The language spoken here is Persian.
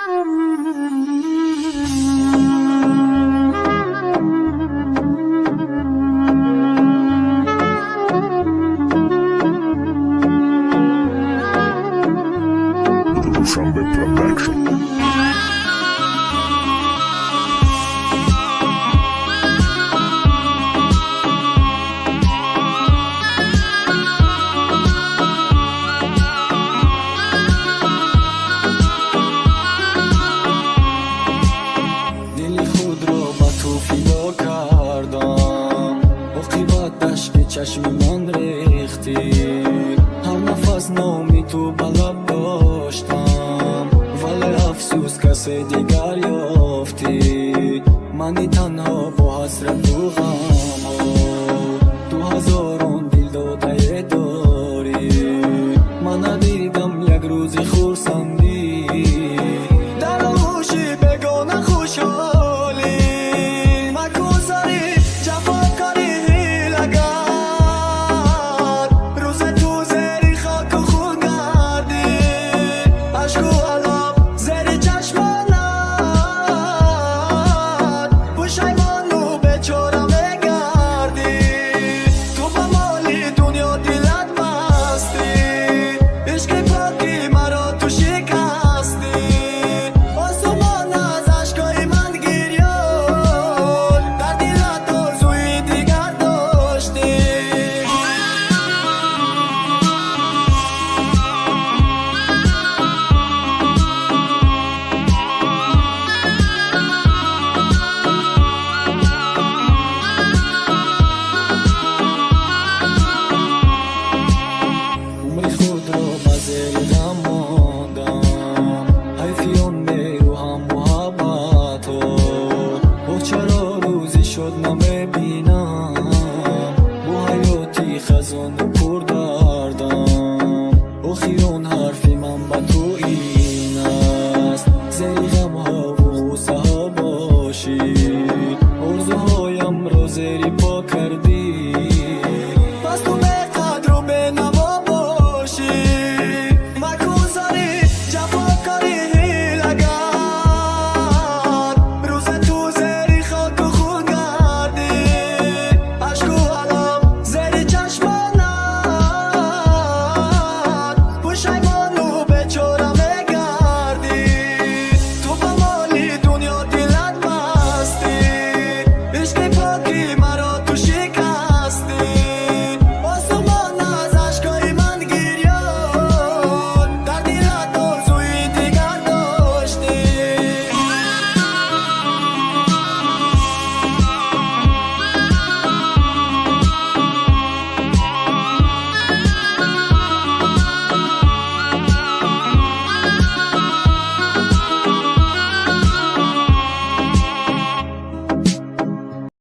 Dushanbe Production. دلی خود رو با تو فدا کردم، عاقبت عشق چشم من ریختی. هر نفس نامی تو به لب داشتم، ولی افسوس کسی دیگر یافتی. منی تنها با حسرت و غم ها، 2000